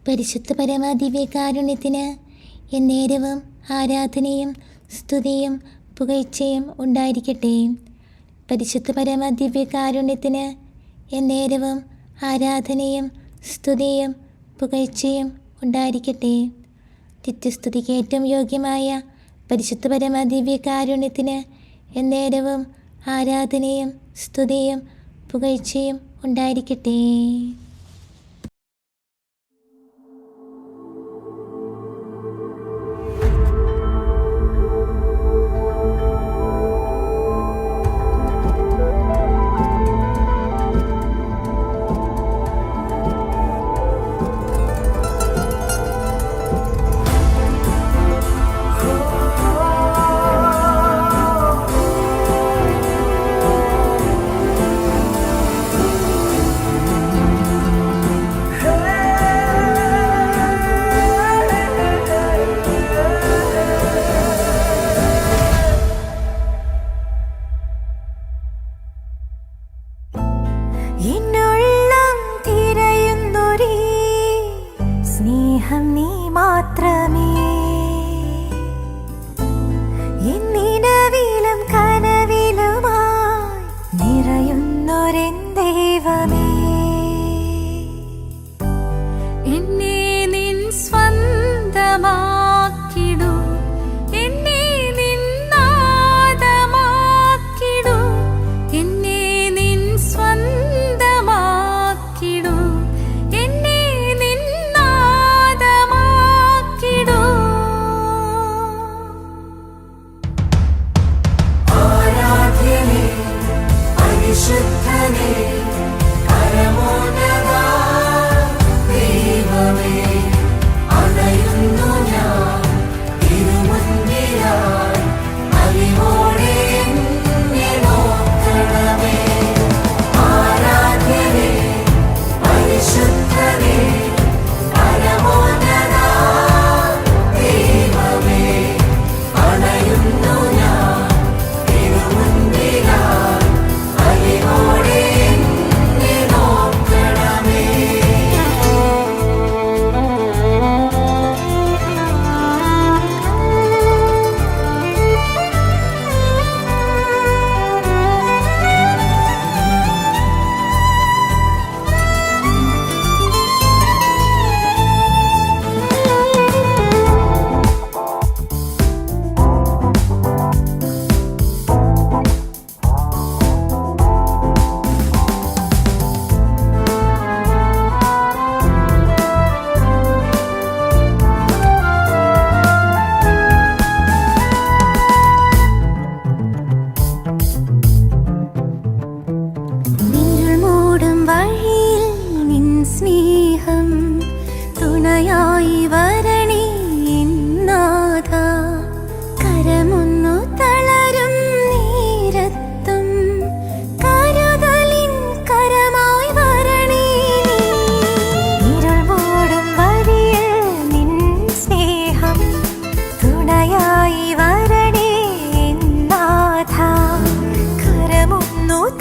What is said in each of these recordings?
പരിശുദ്ധ പരമദിവ്യകാരുണ്യത്തിന് എന്നേരവും ആരാധനയും സ്തുതിയും പുകഴ്ചയും ഉണ്ടായിരിക്കട്ടെ. പരിശുദ്ധ പരമദിവ്യകാരുണ്യത്തിന് എന്നേരവും ആരാധനയും സ്തുതിയും പുകഴ്ചയും ഉണ്ടായിരിക്കട്ടെ. നിത്യസ്തുതിക്ക് ഏറ്റവും യോഗ്യമായ പരിശുദ്ധ പരമദിവ്യകാരുണ്യത്തിന് എന്നേരവും ആരാധനയും സ്തുതിയും പുകഴ്ചയും ഉണ്ടായിരിക്കട്ടെ.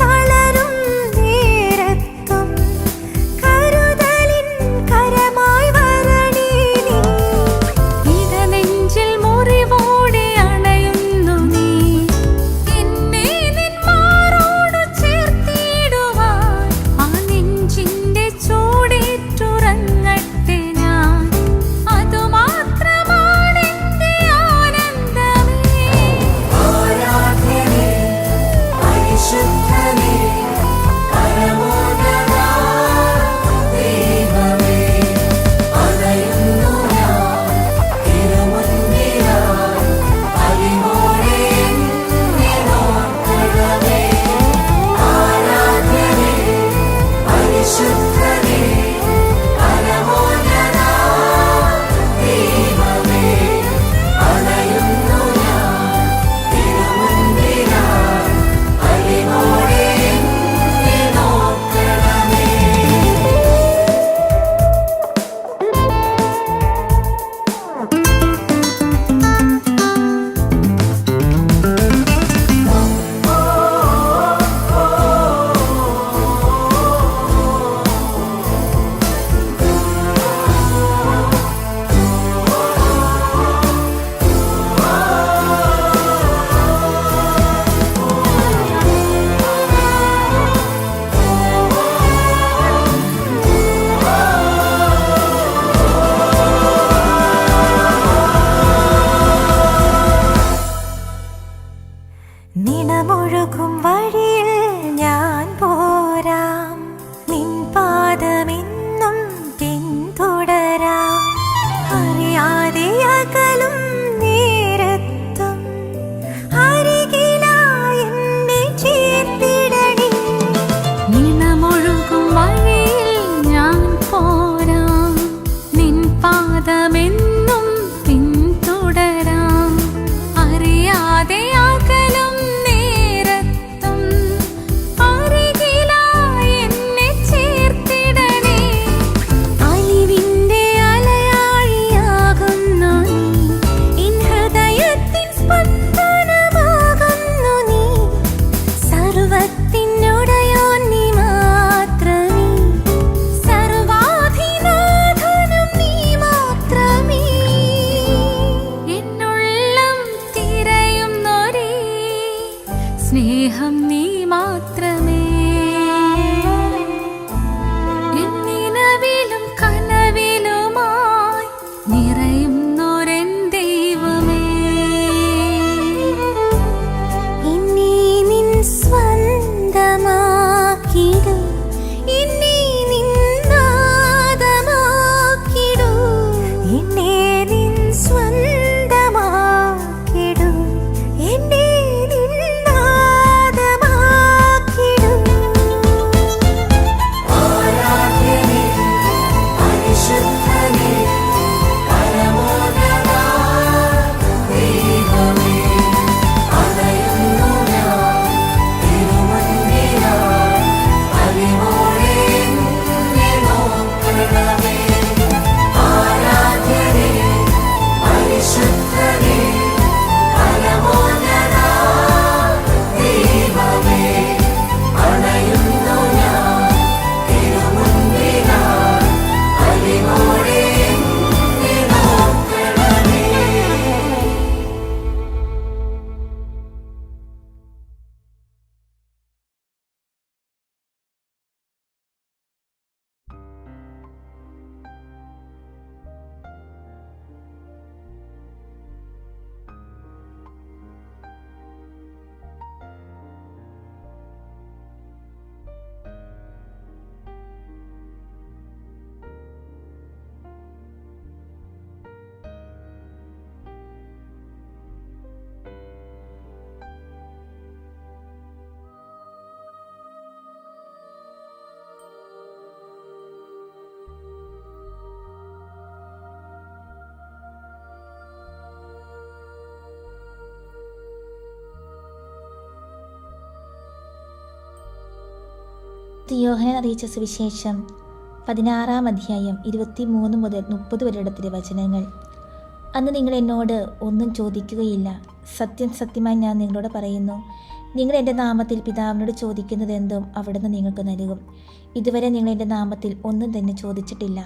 തളരും നേരത്തും കരുതലിൻ കരം സർവത്തിനുടയോൻ നീ മാത്രമേ, സർവാധിനാഥനും നീ മാത്രമേ. എന്നുള്ളം തിരയുന്നൊരേ സ്നേഹം നീ മാത്രമേ. എന്നിനവിലും കനവിലുമായി നിറയുന്നൊരെൻ ദൈവമേ. എന്നെ നിൻ സ്വന്തമാക്കിടൂ, എന്നെ നിൻ നാദമാക്കിടൂ, എന്നെ നിൻ സ്വന്തമാക്കിടൂ, എന്നെ നിൻ നാദമാക്കിടൂ. ആരാധ്യനേ, പരിശുദ്ധനേ, പരമോന്നത ദൈവമേ, അലയുന്നു ഞാൻ തിരുമുൻപിലായി, അലിവോടെ എന്നെ നോക്കണമേ. ആരാധ്യനേ, പരിശുദ്ധനേ, പരമോന്നത ദൈവമേ, അലയുന്നു ഞാൻ തിരുമുൻപിലായി, അലിവോടെ എന്നെ നോക്കണമേ. യോഹന്നാൻ അറിയിച്ച സുവിശേഷം 16-ാം അധ്യായം 23 മുതൽ 30 വരെയിടത്തിലെ വചനങ്ങൾ. അന്ന് നിങ്ങൾ എന്നോട് ഒന്നും ചോദിക്കുകയില്ല. സത്യം സത്യമായി ഞാൻ നിങ്ങളോട് പറയുന്നു, നിങ്ങൾ എൻ്റെ നാമത്തിൽ പിതാവിനോട് ചോദിക്കുന്നത് എന്തും അവിടുന്ന് നിങ്ങൾക്ക് നൽകും. ഇതുവരെ നിങ്ങൾ എൻ്റെ നാമത്തിൽ ഒന്നും തന്നെ ചോദിച്ചിട്ടില്ല.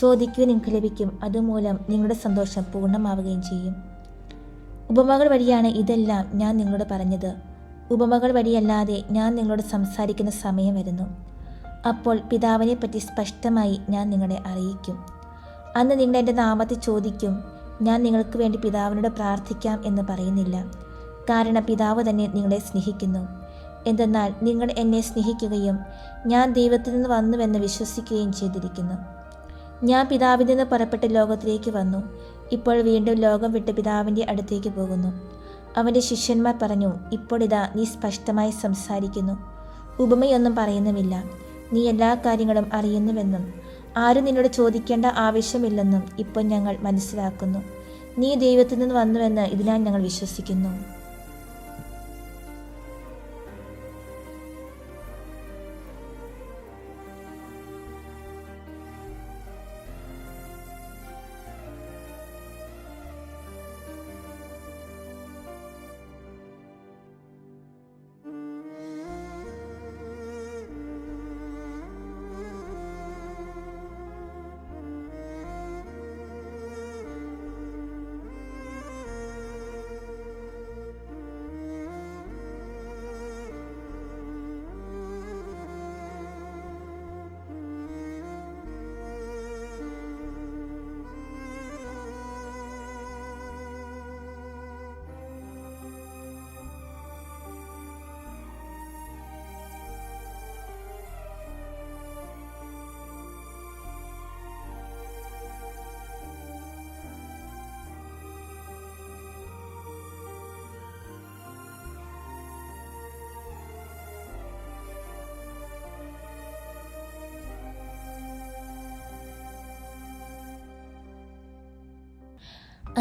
ചോദിക്കുകയും നിങ്ങൾക്ക് ലഭിക്കും. അതുമൂലം നിങ്ങളുടെ സന്തോഷം പൂർണ്ണമാവുകയും ചെയ്യും. ഉപമകൾ വഴിയാണ് ഇതെല്ലാം ഞാൻ നിങ്ങളോട് പറഞ്ഞത്. ഉപമകൾ വഴിയല്ലാതെ ഞാൻ നിങ്ങളോട് സംസാരിക്കുന്ന സമയം വരുന്നു. അപ്പോൾ പിതാവിനെ പറ്റി സ്പഷ്ടമായി ഞാൻ നിങ്ങളെ അറിയിക്കും. അന്ന് നിങ്ങൾ എൻ്റെ നാമത്തിൽ ചോദിക്കും. ഞാൻ നിങ്ങൾക്ക് വേണ്ടി പിതാവിനോട് പ്രാർത്ഥിക്കാം എന്ന് പറയുന്നില്ല. കാരണം പിതാവ് തന്നെ നിങ്ങളെ സ്നേഹിക്കുന്നു. എന്തെന്നാൽ നിങ്ങൾ എന്നെ സ്നേഹിക്കുകയും ഞാൻ ദൈവത്തിൽ നിന്ന് വന്നുവെന്ന് വിശ്വസിക്കുകയും ചെയ്തിരിക്കുന്നു. ഞാൻ പിതാവിൽ നിന്ന് പുറപ്പെട്ട് ലോകത്തിലേക്ക് വന്നു. ഇപ്പോൾ വീണ്ടും ലോകം വിട്ട് പിതാവിൻ്റെ അടുത്തേക്ക് പോകുന്നു. അവൻ്റെ ശിഷ്യന്മാർ പറഞ്ഞു, ഇപ്പോൾ ഇതാ നീ സ്പഷ്ടമായി സംസാരിക്കുന്നു, ഉപമയൊന്നും പറയുന്നുമില്ല. നീ എല്ലാ കാര്യങ്ങളും അറിയുന്നുവെന്നും ആരും നിന്നോട് ചോദിക്കേണ്ട ആവശ്യമില്ലെന്നും ഇപ്പോൾ ഞങ്ങൾ മനസ്സിലാക്കുന്നു. നീ ദൈവത്തിൽ നിന്ന് വന്നുവെന്ന് ഇതിനാൽ ഞങ്ങൾ വിശ്വസിക്കുന്നു.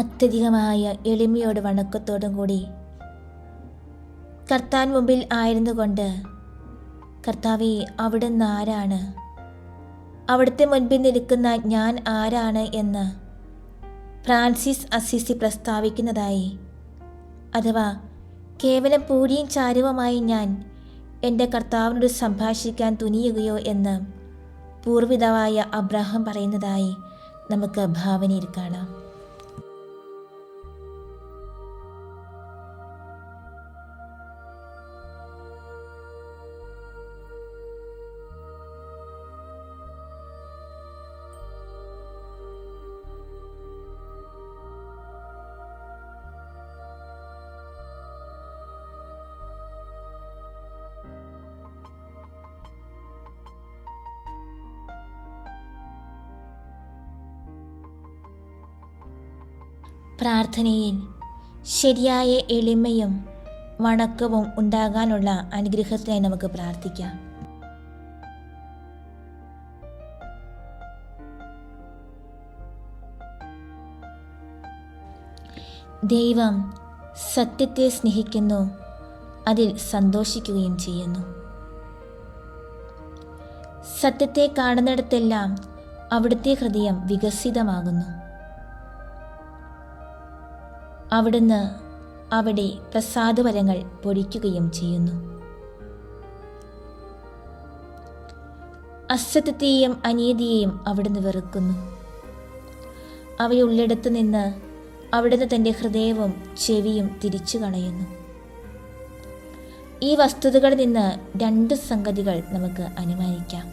അത്യധികമായ എളിമയോട് വണക്കത്തോടും കൂടി കർത്താൻ മുമ്പിൽ ആയിരുന്നുകൊണ്ട്, കർത്താവേ, അവിടുന്ന് ആരാണ്? അവിടുത്തെ മുൻപിൽ നിൽക്കുന്ന ഞാൻ ആരാണ് എന്ന് ഫ്രാൻസിസ് അസിസി പ്രസ്താവിക്കുന്നതായി, അഥവാ കേവലം പൂഴിയും ചാരുവുമായി ഞാൻ എൻ്റെ കർത്താവിനോട് സംഭാഷിക്കാൻ തുനിയുകയോ എന്ന് പൂർവിതാവായ അബ്രാഹാം പറയുന്നതായി നമുക്ക് ഭാവനയിൽ കാണാം. പ്രാർത്ഥനയിൽ ശരിയായ എളിമയും വണക്കവും ഉണ്ടാകാനുള്ള അനുഗ്രഹത്തിനായി നമുക്ക് പ്രാർത്ഥിക്കാം. ദൈവം സത്യത്തെ സ്നേഹിക്കുന്നു, അതിൽ സന്തോഷിക്കുകയും ചെയ്യുന്നു. സത്യത്തെ കാണുന്നിടത്തെല്ലാം അവിടുത്തെ ഹൃദയം വികസിതമാകുന്നു. അവിടുന്ന് അവിടെ പ്രസാദവരങ്ങൾ പൊഴിക്കുകയും ചെയ്യുന്നു. അസത്യത്തെയും അനീതിയെയും അവിടുന്ന് വെറുക്കുന്നു. അവയുള്ളിടത്തു നിന്ന് അവിടുന്ന് തൻ്റെ ഹൃദയവും ചെവിയും തിരിച്ചു കളയുന്നു. ഈ വസ്തുതകളിൽ നിന്ന് 2 സംഗതികൾ നമുക്ക് അനുമാനിക്കാം.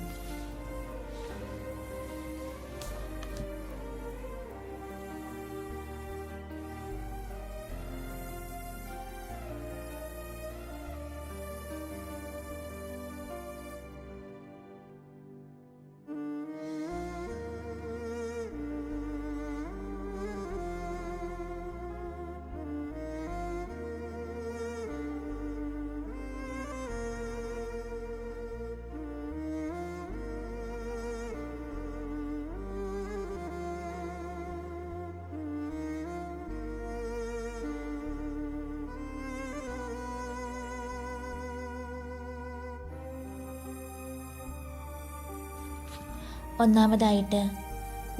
ഒന്നാമതായിട്ട്,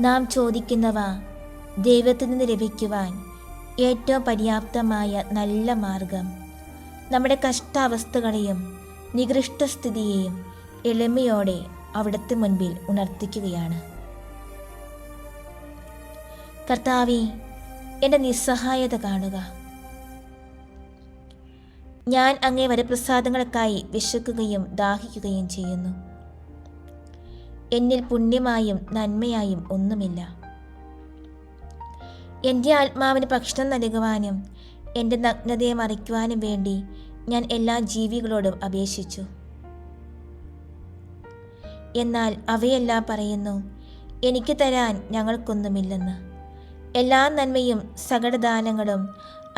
നാം ചോദിക്കുന്നവ ദൈവത്തിൽ നിന്ന് ലഭിക്കുവാൻ ഏറ്റവും പര്യാപ്തമായ നല്ല മാർഗം നമ്മുടെ കഷ്ടാവസ്ഥകളെയും നികൃഷ്ടസ്ഥിതിയെയും എളിമയോടെ അവിടുത്തെ മുൻപിൽ ഉണർത്തിക്കുകയാണ്. കർത്താവേ, എൻ്റെ നിസ്സഹായത കാണുക. ഞാൻ അങ്ങേ വരപ്രസാദങ്ങൾക്കായി വിശക്കുകയും ദാഹിക്കുകയും ചെയ്യുന്നു. എന്നിൽ പുണ്യമായും നന്മയായും ഒന്നുമില്ല. എൻ്റെ ആത്മാവിന് ഭക്ഷണം നൽകുവാനും എൻ്റെ നഗ്നതയെ മറിക്കുവാനും വേണ്ടി ഞാൻ എല്ലാ ജീവികളോടും അപേക്ഷിച്ചു. എന്നാൽ അവയെല്ലാം പറയുന്നു, എനിക്ക് തരാൻ ഞങ്ങൾക്കൊന്നുമില്ലെന്ന്. എല്ലാ നന്മയും സകലദാനങ്ങളും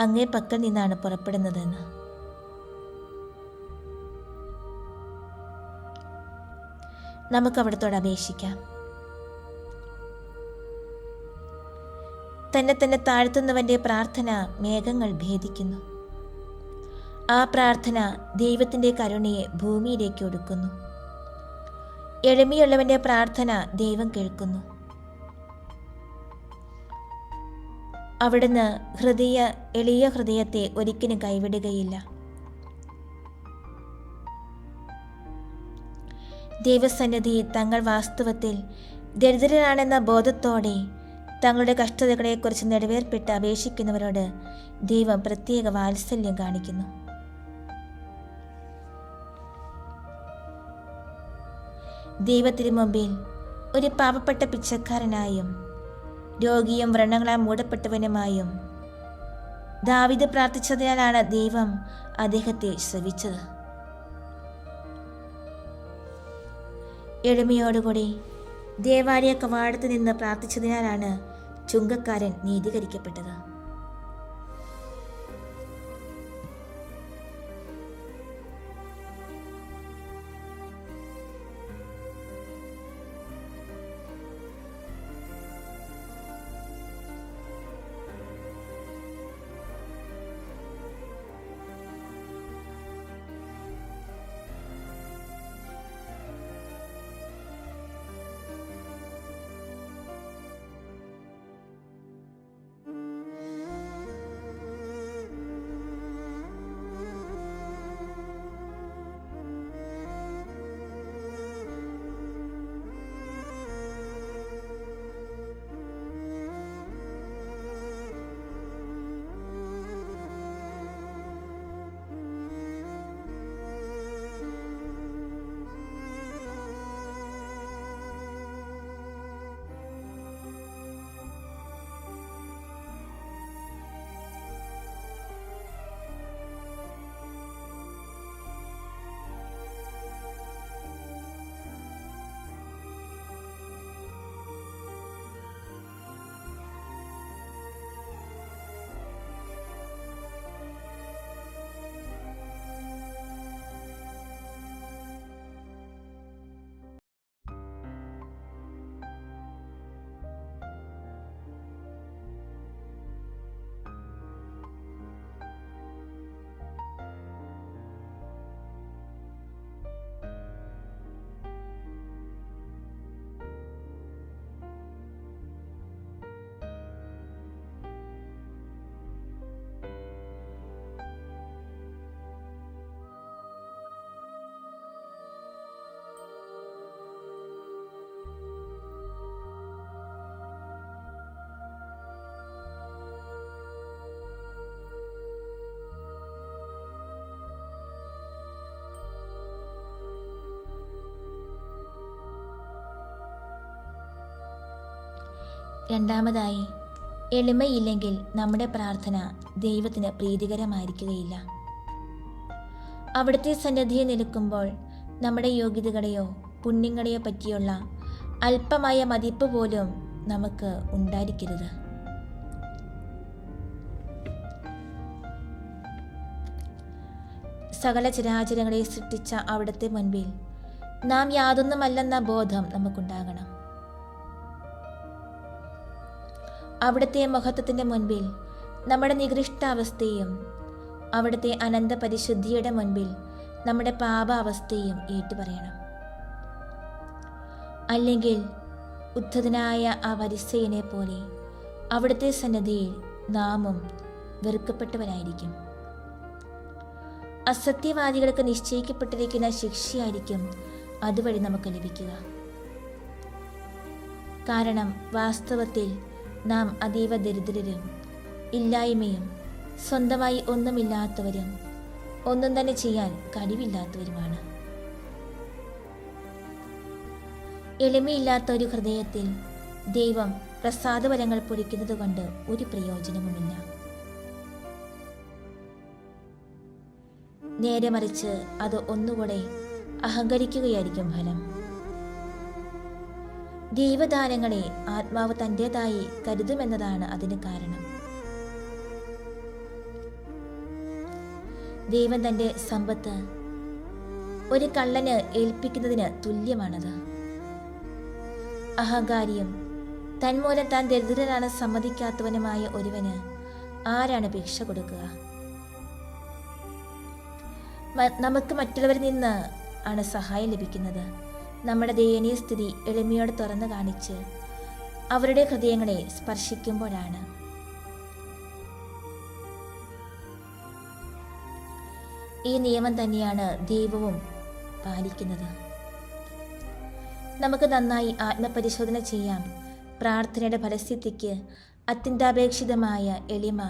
അങ്ങേ പക്കൽ നിന്നാണ് പുറപ്പെടുന്നതെന്ന്. നമുക്ക് അവിടത്തോട് അപേക്ഷിക്കാം. തന്നെ താഴ്ത്തുന്നവൻ്റെ പ്രാർത്ഥന മേഘങ്ങൾ ഭേദിക്കുന്നു. ആ പ്രാർത്ഥന ദൈവത്തിൻ്റെ കരുണയെ ഭൂമിയിലേക്ക് ഒടുക്കുന്നു. എളിമയുള്ളവൻ്റെ പ്രാർത്ഥന ദൈവം കേൾക്കുന്നു. അവിടുന്ന് എളിയ ഹൃദയത്തെ ഒരിക്കലും കൈവിടുകയില്ല. ദൈവസന്നിധിയിൽ തങ്ങൾ വാസ്തവത്തിൽ ദരിദ്രരാണെന്ന ബോധത്തോടെ തങ്ങളുടെ കഷ്ടതകളെക്കുറിച്ച് നെടുവേർപ്പെട്ട് അപേക്ഷിക്കുന്നവരോട് ദൈവം പ്രത്യേക വാത്സല്യം കാണിക്കുന്നു. ദൈവത്തിനു മുമ്പിൽ ഒരു പാവപ്പെട്ട പിച്ചക്കാരനായും രോഗിയും വ്രണങ്ങളാൽ മൂടപ്പെട്ടവനുമായും ദാവീദ് പ്രാർത്ഥിച്ചതിനാലാണ് ദൈവം അദ്ദേഹത്തെ ശ്രവിച്ചത്. എളിമയോടുകൂടി ദേവാലയ കവാടത്തിൽ നിന്ന് പ്രാർത്ഥിച്ചതിനാലാണ് ചുങ്കക്കാരൻ നീതീകരിക്കപ്പെട്ടത്. രണ്ടാമതായി, എളിമയില്ലെങ്കിൽ നമ്മുടെ പ്രാർത്ഥന ദൈവത്തിന് പ്രീതികരമായിരിക്കുകയില്ല. അവിടുത്തെ സന്നിധിയിൽ നിൽക്കുമ്പോൾ നമ്മുടെ യോഗ്യതകളെയോ പുണ്യങ്ങളെയോ പറ്റിയുള്ള അല്പമായ മതിപ്പ് പോലും നമുക്ക് ഉണ്ടായിരിക്കരുത്. സകല ചരാചരങ്ങളെ സൃഷ്ടിച്ച അവിടുത്തെ മുൻപിൽ നാം യാതൊന്നുമല്ലെന്ന ബോധം നമുക്കുണ്ടാകണം. അവിടുത്തെ മഹത്വത്തിൻ്റെ മുൻപിൽ നമ്മുടെ നികൃഷ്ടാവസ്ഥയും അവിടുത്തെ അനന്ത പരിശുദ്ധിയുടെ മുൻപിൽ നമ്മുടെ പാപാവസ്ഥയും ഏറ്റുപറയണം. അല്ലെങ്കിൽ ഉദ്ധതനായ ആ പരിസയനെ പോലെ അവിടുത്തെ സന്നിധിയിൽ നാമും വെറുക്കപ്പെട്ടവരായിരിക്കും. അസത്യവാദികൾക്ക് നിശ്ചയിക്കപ്പെട്ടിരിക്കുന്ന ശിക്ഷയായിരിക്കും അതുവഴി നമുക്ക് ലഭിക്കുക. കാരണം വാസ്തവത്തിൽ നാം അതീവ ദരിദ്രരും ഇല്ലായ്മയും സ്വന്തമായി ഒന്നുമില്ലാത്തവരും ഒന്നും തന്നെ ചെയ്യാൻ കഴിവില്ലാത്തവരുമാണ്. എളിമയില്ലാത്ത ഒരു ഹൃദയത്തിൽ ദൈവം പ്രസാദവരങ്ങൾ പൊഴിക്കുന്നത് കൊണ്ട് ഒരു പ്രയോജനവുമില്ല. നേരെ മറിച്ച് അത് ഒന്നുകൂടെ അഹങ്കരിക്കുകയായിരിക്കും ഫലം. ദൈവദാനങ്ങളെ ആത്മാവ് തൻ്റെതായി കരുതുമെന്നതാണ് അതിന് കാരണം. ദൈവം തൻ്റെ സമ്പത്ത് ഒരു കള്ളന് ഏൽപ്പിക്കുന്നതിന് തുല്യമാണത്. അഹങ്കാരിയും തന്മൂലം താൻ ദരിദ്രനാണ് സമ്മതിക്കാത്തവനുമായ ഒരുവന് ആരാണ് ഭിക്ഷ കൊടുക്കുക? നമുക്ക് മറ്റുള്ളവരിൽ നിന്ന് ആണ് സഹായം ലഭിക്കുന്നത്. നമ്മുടെ ദയനീയ സ്ഥിതി എളിമയോടെ തുറന്നു കാണിച്ച് അവരുടെ ഹൃദയങ്ങളെ സ്പർശിക്കുമ്പോഴാണ്. ഈ നിയമം തന്നെയാണ് ദൈവവും പാലിക്കുന്നത്. നമുക്ക് നന്നായി ആത്മപരിശോധന ചെയ്യാം. പ്രാർത്ഥനയുടെ ഫലസിദ്ധിക്ക് അത്യന്താപേക്ഷിതമായ എളിമ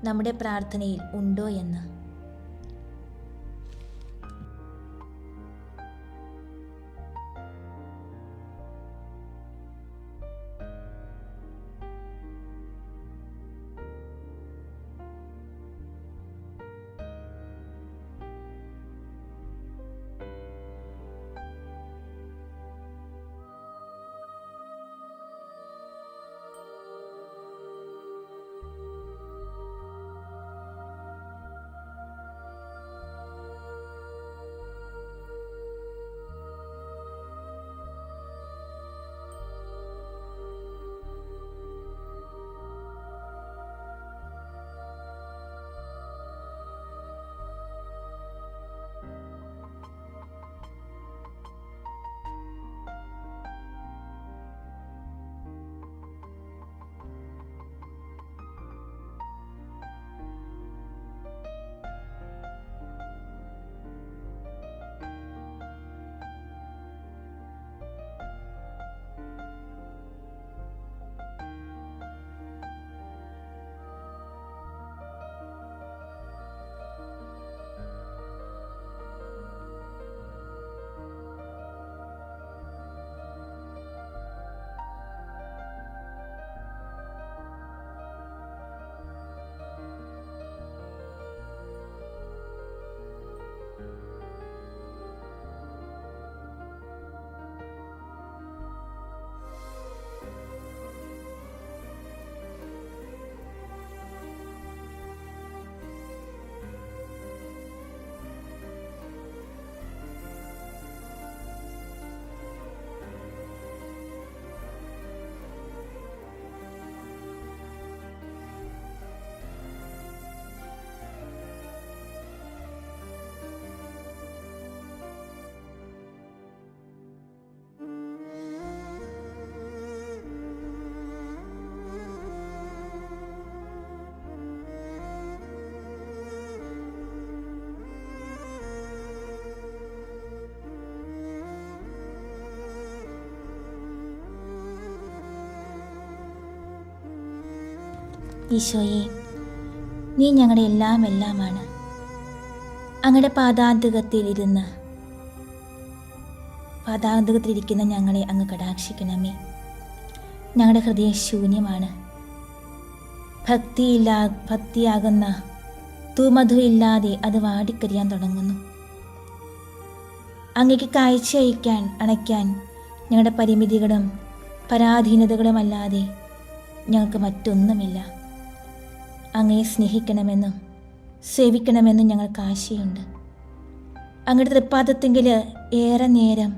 നമ്മുടെ പ്രാർത്ഥനയിൽ ഉണ്ടോ എന്ന്. ഈശോയെ, നീ ഞങ്ങളുടെ എല്ലാമാണ്. അങ്ങയുടെ പാതാന്തകത്തിലിരിക്കുന്ന ഞങ്ങളെ അങ്ങ് കടാക്ഷിക്കണമേ. ഞങ്ങളുടെ ഹൃദയം ശൂന്യമാണ്. ഭക്തിയാകുന്ന തൂമധു ഇല്ലാതെ അത് വാടിക്കരിയാൻ തുടങ്ങുന്നു. അങ്ങേക്ക് കാഴ്ച അണയ്ക്കാൻ ഞങ്ങളുടെ പരിമിതികളും പരാധീനതകളുമല്ലാതെ ഞങ്ങൾക്ക് മറ്റൊന്നുമില്ല. അങ്ങയെ സ്നേഹിക്കണമെന്നും സേവിക്കണമെന്നും ഞങ്ങൾക്ക് ആശയുണ്ട്. അങ്ങയുടെ തൃപ്പാദത്തെങ്കിൽ ഏറെ നേരം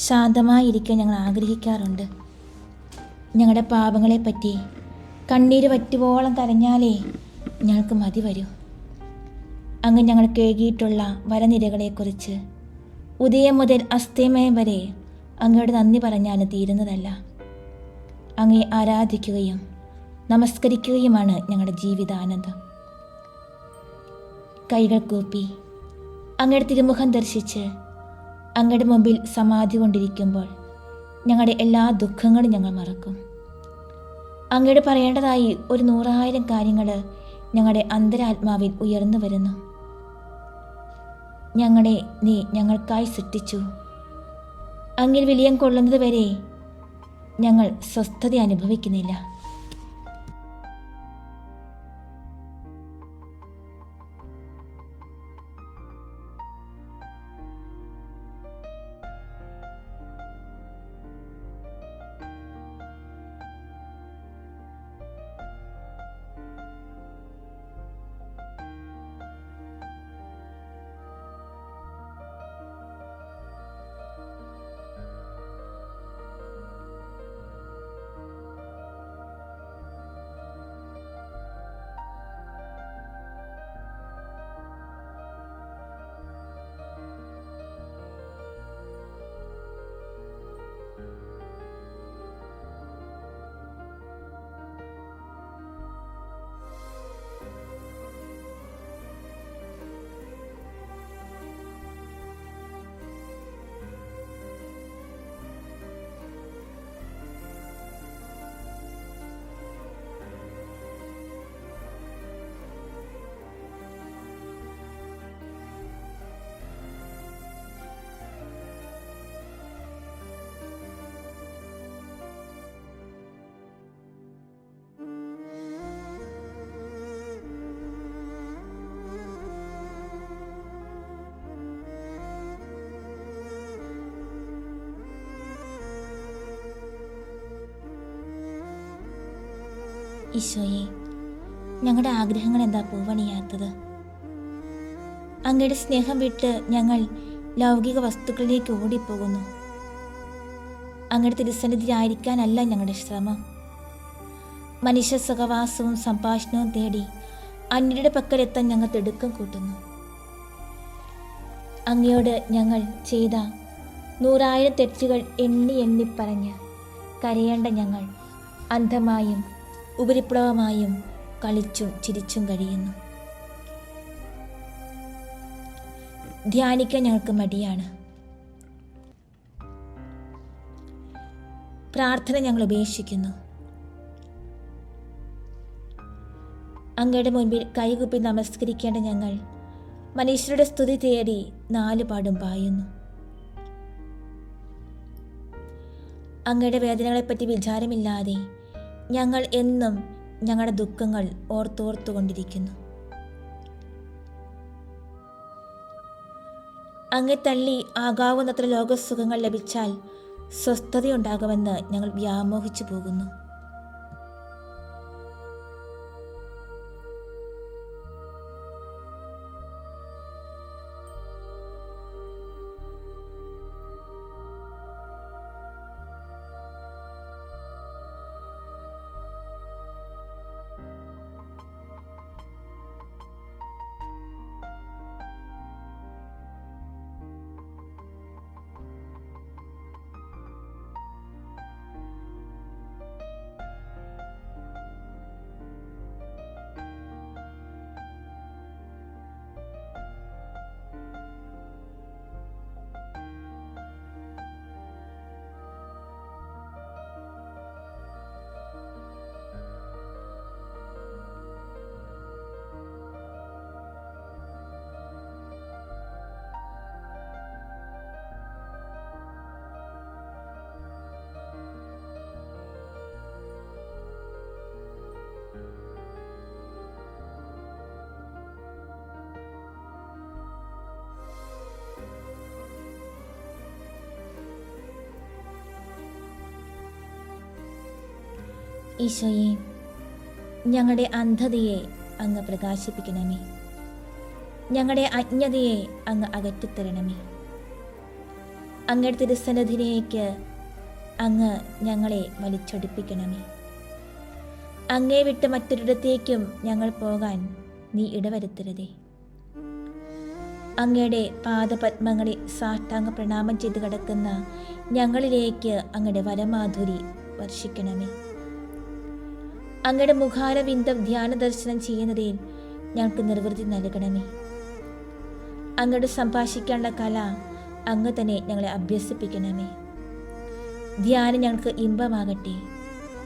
ശാന്തമായിരിക്കാൻ ഞങ്ങൾ ആഗ്രഹിക്കാറുണ്ട്. ഞങ്ങളുടെ പാപങ്ങളെപ്പറ്റി കണ്ണീര് വറ്റുവോളം കരഞ്ഞാലേ ഞങ്ങൾക്ക് മതി വരൂ. അങ്ങ് ഞങ്ങൾക്ക് എഴുതിയിട്ടുള്ള വരനിരകളെക്കുറിച്ച് ഉദയം മുതൽ അസ്തമയം വരെ അങ്ങയോട് നന്ദി പറഞ്ഞാലും തീരുന്നതല്ല. അങ്ങയെ ആരാധിക്കുകയും നമസ്കരിക്കുകയുമാണ് ഞങ്ങളുടെ ജീവിതാനന്ദം. കൈകൾ കൂപ്പി അങ്ങയുടെ തിരുമുഖം ദർശിച്ച് അങ്ങയുടെ മുമ്പിൽ സമാധി കൊണ്ടിരിക്കുമ്പോൾ ഞങ്ങളുടെ എല്ലാ ദുഃഖങ്ങളും ഞങ്ങൾ മറക്കും. അങ്ങയോട് പറയേണ്ടതായി 100,000 കാര്യങ്ങൾ ഞങ്ങളുടെ അന്തരാത്മാവിൽ ഉയർന്നു വരുന്നു. ഞങ്ങളെ നീ ഞങ്ങൾക്കായി സൃഷ്ടിച്ചു. അങ്ങിൽ വിലയം കൊള്ളുന്നത് വരെ ഞങ്ങൾ സ്വസ്ഥത അനുഭവിക്കുന്നില്ല. ഈശോയെ, ഞങ്ങളുടെ ആഗ്രഹങ്ങൾ എന്താ പൂവണിയാത്തത്? അങ്ങയുടെ സ്നേഹം വിട്ട് ഞങ്ങൾ ലൗകിക വസ്തുക്കളിലേക്ക് ഓടിപ്പോകുന്നു. അങ്ങയുടെ തിരുസന്നിധിയിലായിരിക്കാനല്ല ഞങ്ങളുടെ ശ്രമം. മനുഷ്യ സഹവാസവും സംഭാഷണവും തേടി അന്യരുടെ പക്കലെത്താൻ ഞങ്ങൾ തിടുക്കം കൂട്ടുന്നു. അങ്ങയോട് ഞങ്ങൾ ചെയ്ത 100,000 തെറ്റുകൾ എണ്ണി പറഞ്ഞ് കരയേണ്ട ഞങ്ങൾ അന്ധമായും ഉപരിപ്ലവമായും കളിച്ചും ചിരിച്ചും കഴിയുന്നു. ധ്യാനിക്കാൻ ഞങ്ങൾക്ക് മടിയാണ്. പ്രാർത്ഥന ഞങ്ങൾ ഉപേക്ഷിക്കുന്നു. അങ്ങയുടെ മുൻപിൽ കൈകുപ്പി നമസ്കരിക്കേണ്ട ഞങ്ങൾ മനുഷ്യരുടെ സ്തുതി തേടി 4 പാടും പായുന്നു. അങ്ങയുടെ വേദനകളെപ്പറ്റി വിചാരമില്ലാതെ ഞങ്ങൾ എന്നും ഞങ്ങളുടെ ദുഃഖങ്ങൾ ഓർത്തോർത്തുകൊണ്ടിരിക്കുന്നു. അങ്ങേ തള്ളി ആകാവുന്നത്ര ലോകസുഖങ്ങൾ ലഭിച്ചാൽ സ്വസ്ഥതയുണ്ടാകുമെന്ന് ഞങ്ങൾ വ്യാമോഹിച്ചു പോകുന്നു. ഈശോയെ, ഞങ്ങളുടെ അന്ധതയെ അങ്ങ് പ്രകാശിപ്പിക്കണമേ. ഞങ്ങളുടെ അജ്ഞതയെ അങ്ങ് അകറ്റിത്തരണമേ. അങ്ങയുടെ തിരുസന്നിധിയിലേക്ക് അങ്ങ് ഞങ്ങളെ വലിച്ചൊടിപ്പിക്കണമേ. അങ്ങേ വിട്ട് മറ്റൊരിടത്തേക്കും ഞങ്ങൾ പോകാൻ നീ ഇടവരുത്തരുതേ. അങ്ങയുടെ പാദപത്മങ്ങളിൽ സാഷ്ടാംഗ പ്രണാമം ചെയ്ത് കിടക്കുന്ന ഞങ്ങളിലേക്ക് അങ്ങയുടെ വരമാധുരി വർഷിക്കണമേ. അങ്ങയുടെ മുഖാരവിന്ദം ധ്യാന ദർശനം ചെയ്യുന്നതിൽ ഞങ്ങൾക്ക് നിർവൃത്തി നൽകണമേ. അങ്ങോട് സംഭാഷിക്കാനുള്ള കല അങ്ങ് തന്നെ ഞങ്ങളെ അഭ്യസിപ്പിക്കണമേ. ധ്യാനം ഞങ്ങൾക്ക് ഇമ്പമാകട്ടെ.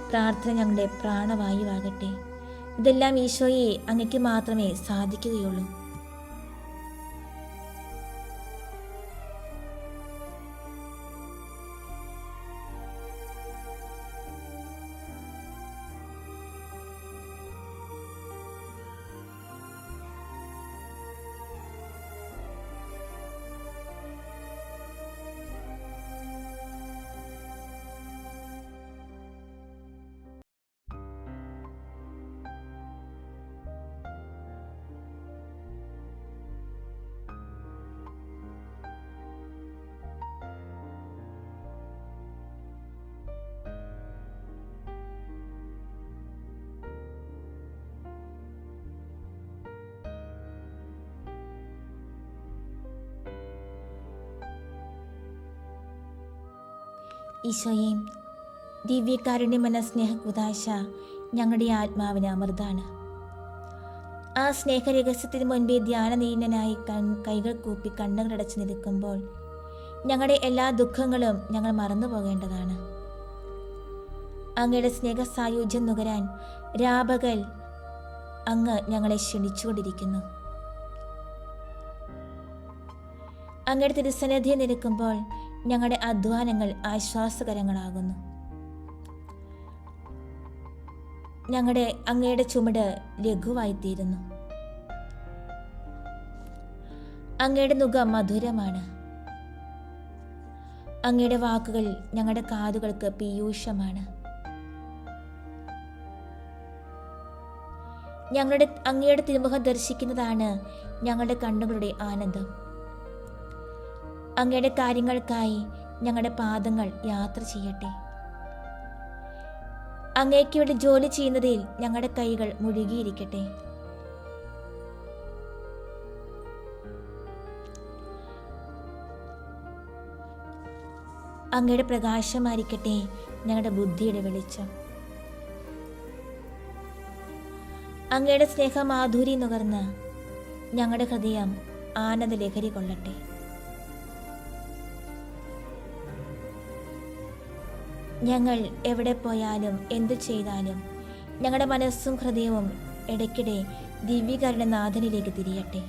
പ്രാർത്ഥന ഞങ്ങളുടെ പ്രാണവായുവാകട്ടെ. ഇതെല്ലാം ഈശോയെ അങ്ങയ്ക്ക് മാത്രമേ സാധിക്കുകയുള്ളൂ. ഈശോയെ, ദിവ്യകാരുണ്യമന സ്നേഹകുദാശ ഞങ്ങളുടെ ആത്മാവിന് അമൃതാണ്. ആ സ്നേഹരഹസ്യത്തിന് മുൻപേ ധ്യാനനീനനായി കൈകൾ കൂപ്പി കണ്ണുകളടച്ച് നിൽക്കുമ്പോൾ ഞങ്ങളുടെ എല്ലാ ദുഃഖങ്ങളും ഞങ്ങൾ മറന്നു പോകേണ്ടതാണ്. അങ്ങയുടെ സ്നേഹസായുജ്യം നുകരാൻ രാപകൽ അങ്ങ് ഞങ്ങളെ ക്ഷണിച്ചുകൊണ്ടിരിക്കുന്നു. അങ്ങയുടെ തിരുസന്നിധിയിൽ നിൽക്കുമ്പോൾ ഞങ്ങളുടെ അധ്വാനങ്ങൾ ആശ്വാസകരങ്ങളാകുന്നു. അങ്ങയുടെ ചുമട് ലഘുവായിത്തീരുന്നു. അങ്ങയുടെ മുഖം മധുരമാണ്. അങ്ങയുടെ വാക്കുകൾ ഞങ്ങളുടെ കാതുകൾക്ക് പീയൂഷമാണ്. അങ്ങയുടെ തിരുമുഖം ദർശിക്കുന്നതാണ് ഞങ്ങളുടെ കണ്ണുകളുടെ ആനന്ദം. അങ്ങയുടെ കാര്യങ്ങൾക്കായി ഞങ്ങളുടെ പാദങ്ങൾ യാത്ര ചെയ്യട്ടെ. അങ്ങേക്ക് വേണ്ടി ജോലി ചെയ്യുന്നതിൽ ഞങ്ങളുടെ കൈകൾ മുഴുകിയിരിക്കട്ടെ. അങ്ങയുടെ പ്രകാശമായിരിക്കട്ടെ ഞങ്ങളുടെ ബുദ്ധിയുടെ വെളിച്ചം. അങ്ങയുടെ സ്നേഹമാധുരി നുകർന്ന് ഞങ്ങളുടെ ഹൃദയം ആനന്ദ ലഹരി കൊള്ളട്ടെ. ഞങ്ങൾ എവിടെ പോയാലും എന്തു ചെയ്താലും ഞങ്ങളുടെ മനസ്സും ഹൃദയവും ഇടയ്ക്കിടെ ദിവ്യകാരുണ്യനാഥനിലേക്ക് തിരിയട്ടെ.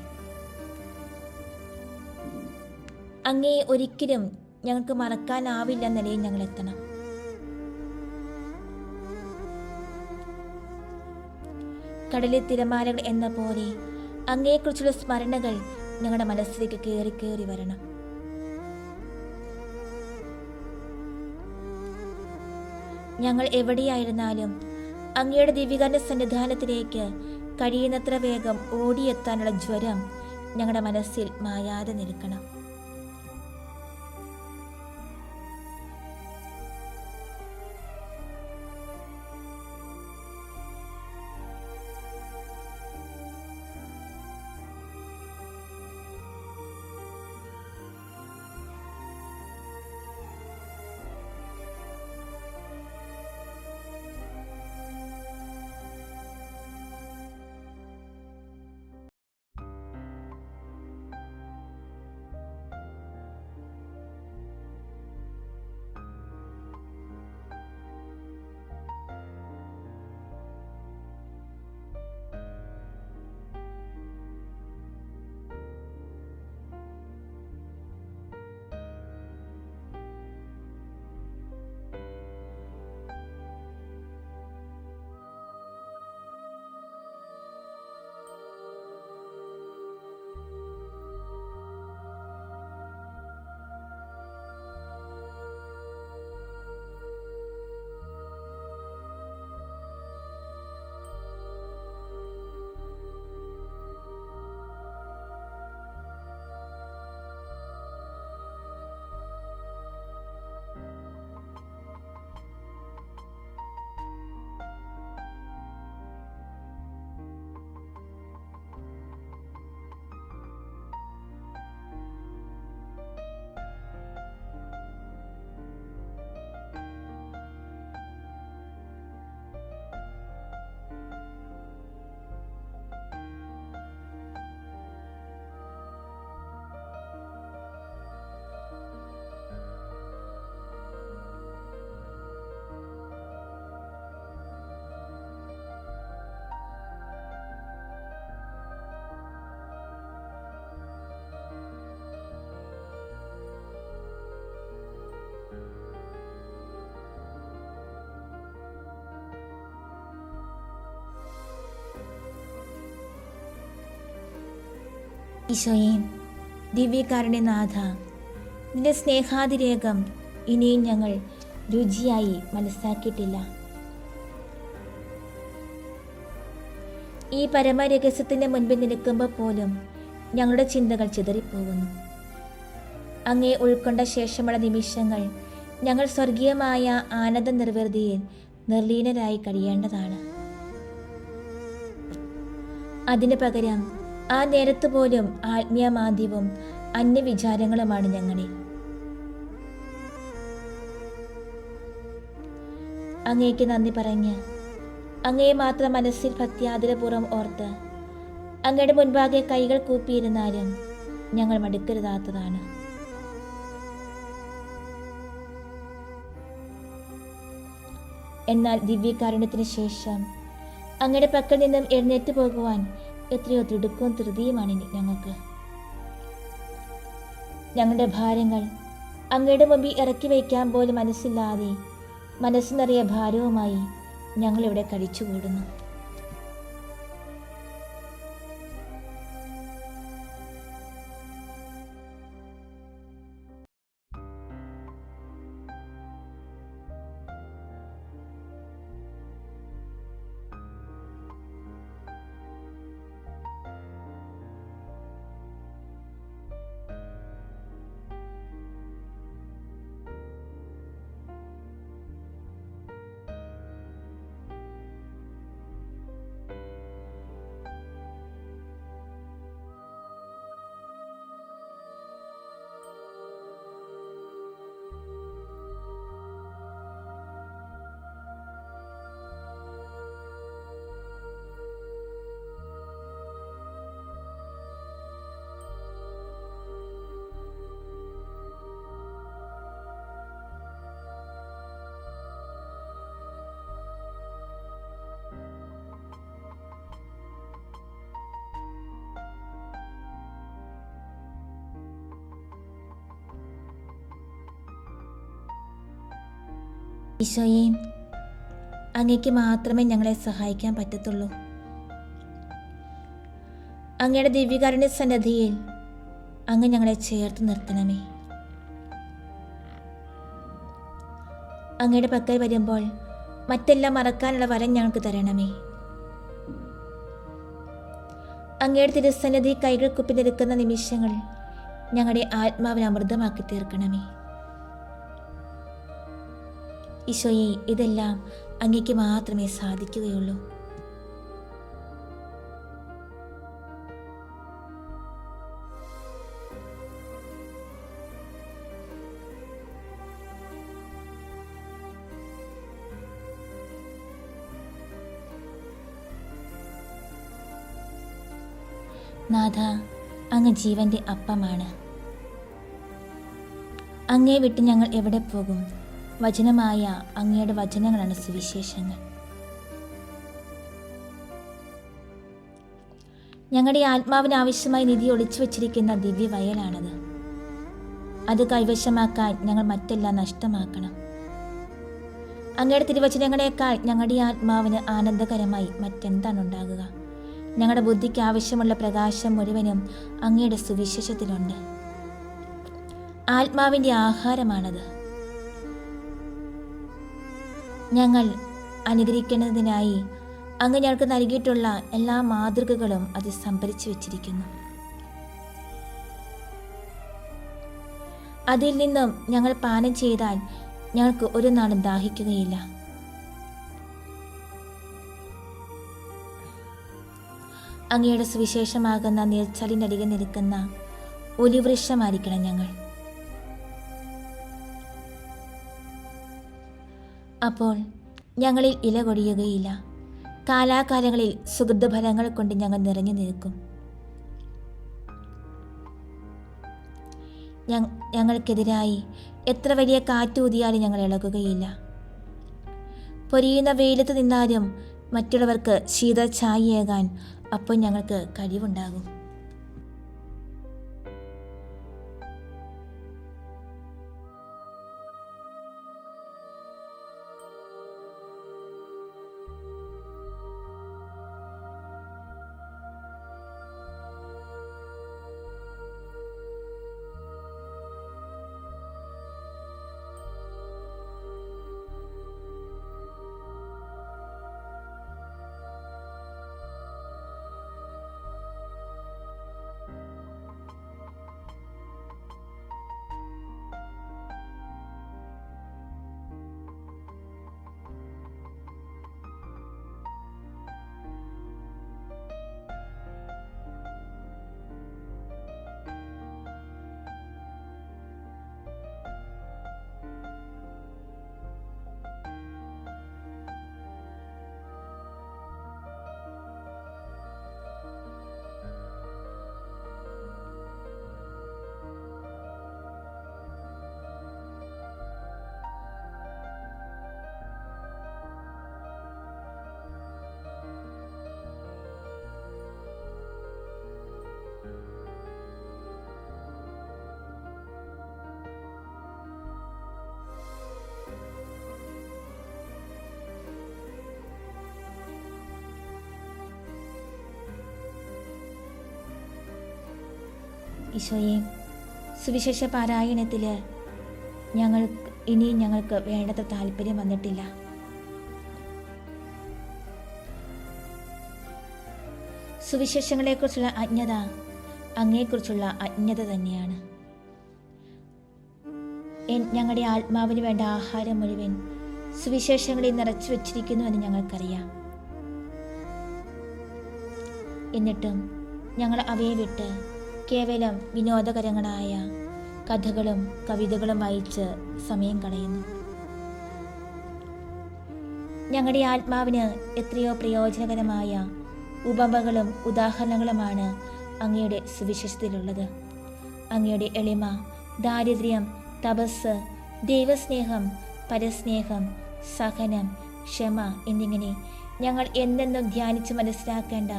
അങ്ങേ ഒരിക്കലും ഞങ്ങൾക്ക് മറക്കാനാവില്ല നിലയിൽ ഞങ്ങൾ എത്തണം. കടലിൽ തിരമാലകൾ എന്ന പോലെ അങ്ങയെക്കുറിച്ചുള്ള സ്മരണകൾ ഞങ്ങളുടെ മനസ്സിലേക്ക് കയറി കയറി വരണം. ഞങ്ങൾ എവിടെയായിരുന്നാലും അങ്ങയുടെ ദിവ്യകാരുണ്യ സന്നിധാനത്തിലേക്ക് കഴിയുന്നത്ര വേഗം ഓടിയെത്താനുള്ള ജ്വരം ഞങ്ങളുടെ മനസ്സിൽ മായാതെ നിൽക്കണം. ഈശോയെ, ദിവ്യകാരുണ്യനാഥ, നിന്റെ സ്നേഹാതിരേകം ഇനിയും ഞങ്ങൾ രുചിയായി മനസ്സിലാക്കിയിട്ടില്ല. ഈ പരമരഹസ്യത്തിൻ്റെ മുൻപിൽ നിൽക്കുമ്പോൾ പോലും ഞങ്ങളുടെ ചിന്തകൾ ചിതറിപ്പോകുന്നു. അങ്ങേ ഉൾക്കൊണ്ട ശേഷമുള്ള നിമിഷങ്ങൾ ഞങ്ങൾ സ്വർഗീയമായ ആനന്ദ നിർവൃതിയിൽ നിർലീനരായി കഴിയേണ്ടതാണ്. അതിനു പകരം ആ നേരത്ത് പോലും ആത്മീയമാന്ദ്യവും അന്യവിചാരങ്ങളുമാണ് ഞങ്ങളിൽ. അങ്ങേക്ക് നന്ദി പറഞ്ഞ് അങ്ങയെ മാത്രം മനസ്സിൽ ഭക്തിയാദരപൂർവ്വം ഓർത്ത് അങ്ങയുടെ മുൻപാകെ കൈകൾ കൂപ്പിയിരുന്നാലും ഞങ്ങൾ മടുക്കരുതാത്തതാണ്. എന്നാൽ ദിവ്യകാരുണ്യത്തിന് ശേഷം അങ്ങയുടെ പക്കൽ നിന്നും എഴുന്നേറ്റ് പോകുവാൻ എത്രയോ തിടുക്കവും ധൃതിയുമാണ് ഞങ്ങൾക്ക്. ഞങ്ങളുടെ ഭാരങ്ങൾ അങ്ങയുടെ മുമ്പിൽ ഇറക്കി വയ്ക്കാൻ പോലും മനസ്സില്ലാതെ മനസ്സ് നിറയെ ഭാരവുമായി ഞങ്ങളിവിടെ കഴിച്ചുകൂടുന്നു. ഈശോയെ, അങ്ങയ്ക്ക് മാത്രമേ ഞങ്ങളെ സഹായിക്കാൻ പറ്റത്തുള്ളൂ. അങ്ങയുടെ ദിവ്യകാരുണ്യ സന്നിധിയിൽ അങ്ങ് ഞങ്ങളെ ചേർത്ത് നിർത്തണമേ. അങ്ങയുടെ പക്കൽ വരുമ്പോൾ മറ്റെല്ലാം മറക്കാനുള്ള വരം ഞങ്ങൾക്ക് തരണമേ. അങ്ങയുടെ തിരുസന്നിധി കൈകൾ കുപ്പി നിൽക്കുന്ന നിമിഷങ്ങൾ ഞങ്ങളുടെ ആത്മാവിനെ അമൃതമാക്കി തീർക്കണമേ. ഈശോയെ, ഇതെല്ലാം അങ്ങയ്ക്ക് മാത്രമേ സാധിക്കുകയുള്ളൂ. നാഥ, അങ്ങ് ജീവന്റെ അപ്പമാണ്. അങ്ങയെ വിട്ട് ഞങ്ങൾ എവിടെ പോകും? വചനമായ അങ്ങയുടെ വചനങ്ങളാണ് സുവിശേഷങ്ങൾ. ഞങ്ങളുടെ ആത്മാവിന് ആവശ്യമായി നിധി ഒളിച്ചു വച്ചിരിക്കുന്ന ദിവ്യവയലാണത്. അത് കൈവശമാക്കാൻ ഞങ്ങൾ മറ്റെല്ലാം നഷ്ടമാക്കണം. അങ്ങയുടെ തിരുവചനങ്ങളെക്കാൾ ഞങ്ങളുടെ ആത്മാവിന് ആനന്ദകരമായി മറ്റെന്താണ് ഉണ്ടാകുക? ഞങ്ങളുടെ ബുദ്ധിക്ക് ആവശ്യമുള്ള പ്രകാശം മുഴുവനും അങ്ങയുടെ സുവിശേഷത്തിലുണ്ട്. ആത്മാവിൻ്റെ ആഹാരമാണത്. ഞങ്ങൾ അനുകരിക്കുന്നതിനായി അങ്ങ് ഞങ്ങൾക്ക് നൽകിയിട്ടുള്ള എല്ലാ മാതൃകകളും അത് സംഭരിച്ചു വച്ചിരിക്കുന്നു. അതിൽ നിന്നും ഞങ്ങൾ പാനം ചെയ്താൽ ഞങ്ങൾക്ക് ഒരു നാളും ദാഹിക്കുകയില്ല. അങ്ങയുടെ സുവിശേഷമാകുന്ന നീർച്ചാലിനരികെ നിൽക്കുന്ന ഒലിവൃക്ഷമായിരിക്കണം ഞങ്ങൾ. അപ്പോൾ ഞങ്ങളിൽ ഇല കൊടിയുകയില്ല. കാലാകാലങ്ങളിൽ സുഗന്ധഫലങ്ങൾ കൊണ്ട് ഞങ്ങൾ നിറഞ്ഞു നിൽക്കും. ഞങ്ങൾക്കെതിരായി എത്ര വലിയ കാറ്റൂതിയാലും ഞങ്ങൾ ഇളകുകയില്ല. പൊരിയുന്ന വെയിലത്ത് നിന്നാലും മറ്റുള്ളവർക്ക് ശീതഛായയേകാൻ അപ്പോൾ ഞങ്ങൾക്ക് കഴിവുണ്ടാകും. ഈശോയെ, സുവിശേഷ പാരായണത്തിൽ ഞങ്ങൾക്ക് വേണ്ടത്ര താല്പര്യം വന്നിട്ടില്ല. സുവിശേഷങ്ങളെക്കുറിച്ചുള്ള അജ്ഞത അങ്ങയെക്കുറിച്ചുള്ള അജ്ഞത തന്നെയാണ്. ഞങ്ങളുടെ ആത്മാവിന് വേണ്ട ആഹാരം മുഴുവൻ സുവിശേഷങ്ങളിൽ നിറച്ചു വച്ചിരിക്കുന്നുവെന്ന് ഞങ്ങൾക്കറിയാം. എന്നിട്ടും ഞങ്ങൾ അവയെ വിട്ട് കേവലം വിനോദകരങ്ങളായ കഥകളും കവിതകളും വായിച്ച് സമയം കളയുന്നു. ഞങ്ങളുടെ ആത്മാവിന് എത്രയോ പ്രയോജനകരമായ ഉപമകളും ഉദാഹരണങ്ങളുമാണ് അങ്ങയുടെ സുവിശേഷത്തിലുള്ളത്. അങ്ങയുടെ എളിമ, ദാരിദ്ര്യം, തപസ്, ദൈവസ്നേഹം, പരസ്നേഹം, സഹനം, ക്ഷമ എന്നിങ്ങനെ ഞങ്ങൾ എന്നെന്നും ധ്യാനിച്ച് മനസ്സിലാക്കേണ്ട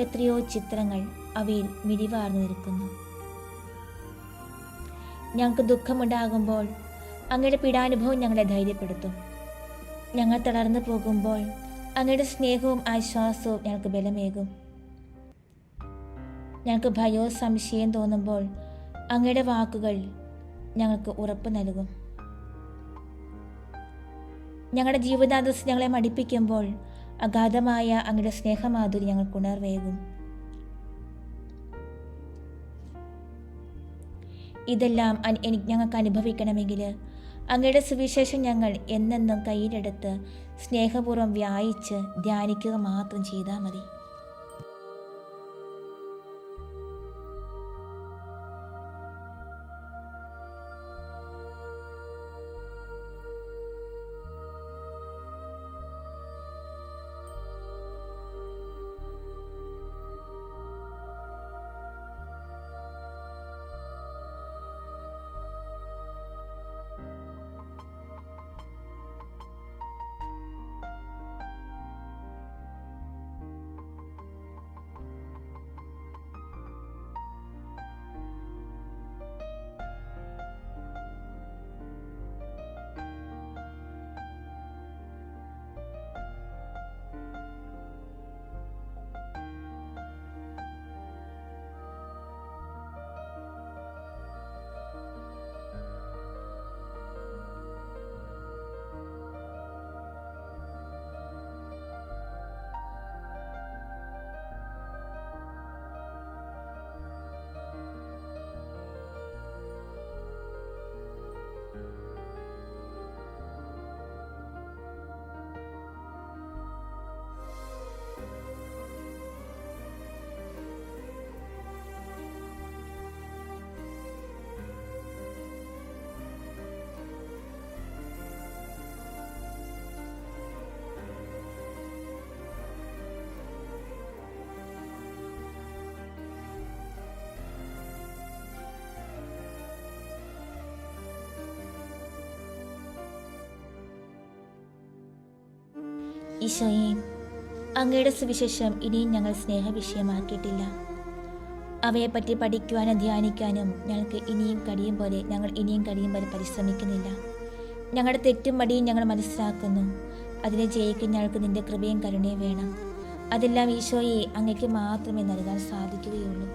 എത്രയോ ചിത്രങ്ങൾ അവയിൽ മിഴിവാർന്നു നിൽക്കുന്നു. ഞങ്ങൾക്ക് ദുഃഖമുണ്ടാകുമ്പോൾ അങ്ങയുടെ പീഡാനുഭവം ഞങ്ങളെ ധൈര്യപ്പെടുത്തും. ഞങ്ങൾ തളർന്നു പോകുമ്പോൾ അങ്ങയുടെ സ്നേഹവും ആശ്വാസവും ഞങ്ങൾക്ക് ബലമേകും. ഞങ്ങൾക്ക് ഭയവും സംശയം തോന്നുമ്പോൾ അങ്ങയുടെ വാക്കുകൾ ഞങ്ങൾക്ക് ഉറപ്പ് നൽകും. ഞങ്ങളുടെ ജീവിതാന്തസ് ഞങ്ങളെ മടിപ്പിക്കുമ്പോൾ അഗാധമായ അങ്ങയുടെ സ്നേഹമാധുരി ഞങ്ങൾക്ക് ഉണർവേകും. ഇതെല്ലാം ഞങ്ങൾക്ക് അനുഭവിക്കണമെങ്കിൽ അങ്ങയുടെ സുവിശേഷം ഞങ്ങൾ എന്നെന്നും കയ്യിലെടുത്ത് സ്നേഹപൂർവ്വം വായിച്ച് ധ്യാനിക്കുക മാത്രം ചെയ്താൽ മതി. ഈശോയെ, അങ്ങയുടെ സുവിശേഷം ഇനിയും ഞങ്ങൾ സ്നേഹവിഷയമാക്കിയിട്ടില്ല. അവയെപ്പറ്റി പഠിക്കുവാനും ധ്യാനിക്കാനും ഞങ്ങൾക്ക് ഇനിയും കഴിയും പോലെ പരിശ്രമിക്കുന്നില്ല. ഞങ്ങളുടെ തെറ്റും മടിയും ഞങ്ങൾ മനസ്സിലാക്കുന്നു. അതിനെ ജയിക്കാൻ ഞങ്ങൾക്ക് നിന്റെ കൃപയും കരുണയും വേണം. അതെല്ലാം ഈശോയെ അങ്ങയ്ക്ക് മാത്രമേ നൽകാൻ സാധിക്കുകയുള്ളൂ.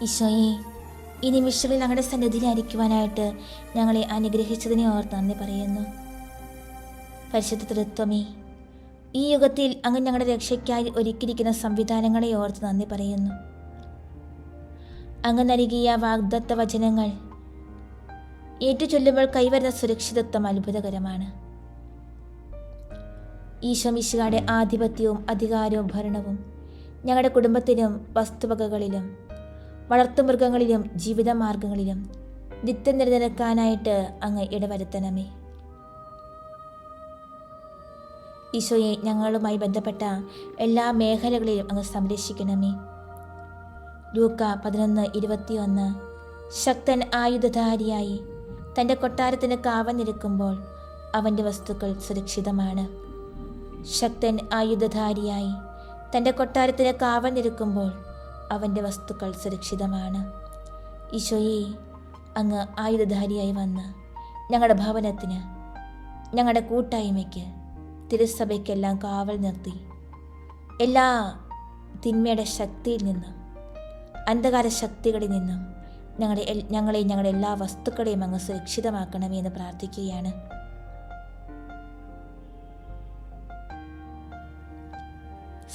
ഈശോയെ, ഈ നിമിഷങ്ങളിൽ ഞങ്ങളുടെ സന്നിധിയിലായിരിക്കുവാനായിട്ട് ഞങ്ങളെ അനുഗ്രഹിച്ചതിനെ ഓർത്ത് നന്ദി പറയുന്നു. പരിശുദ്ധ തൃത്വമേ, ഈ യുഗത്തിൽ അങ്ങ് ഞങ്ങളുടെ രക്ഷയ്ക്കായി ഒരുക്കിയിരിക്കുന്ന സംവിധാനങ്ങളെ ഓർത്ത് നന്ദി പറയുന്നു. അങ്ങ് നൽകിയ വാഗ്ദത്ത വചനങ്ങൾ ഏറ്റുചൊല്ലുമ്പോൾ കൈവരുന്ന സുരക്ഷിതത്വം അത്ഭുതകരമാണ്. ഈശോ മിശിഹായുടെ ആധിപത്യവും അധികാരവും ഭരണവും ഞങ്ങളുടെ കുടുംബത്തിലും വസ്തുവകകളിലും വളർത്തുമൃഗങ്ങളിലും ജീവിതമാർഗങ്ങളിലും നിത്യം നിലനിൽക്കാനായിട്ട് അങ്ങ് ഇടവരുത്തണമേ. ഈശോയെ, ഞങ്ങളുമായി ബന്ധപ്പെട്ട എല്ലാ മേഖലകളിലും അങ്ങ് സംരക്ഷിക്കണമേ. ലൂക്ക 11:21 ശക്തൻ ആയുധധാരിയായി തൻ്റെ കൊട്ടാരത്തിന് കാവൽ നിൽക്കുമ്പോൾ അവൻ്റെ വസ്തുക്കൾ സുരക്ഷിതമാണ്. ശക്തൻ ആയുധധാരിയായി തൻ്റെ കൊട്ടാരത്തിന് കാവൽ നിൽക്കുമ്പോൾ അവൻ്റെ വസ്തുക്കൾ സുരക്ഷിതമാണ്. ഈശോയെ, അങ്ങ് ആയുധധാരിയായി വന്ന് ഞങ്ങളുടെ ഭവനത്തിന്, ഞങ്ങളുടെ കൂട്ടായ്മയ്ക്ക്, തിരുസഭയ്ക്കെല്ലാം കാവൽ നിർത്തി എല്ലാ തിന്മയുടെ ശക്തിയിൽ നിന്നും, അന്ധകാര ശക്തികളിൽ നിന്നും ഞങ്ങളുടെ എല്ലാ വസ്തുക്കളെയും അങ്ങ് സുരക്ഷിതമാക്കണമേ എന്ന് പ്രാർത്ഥിക്കുകയാണ്.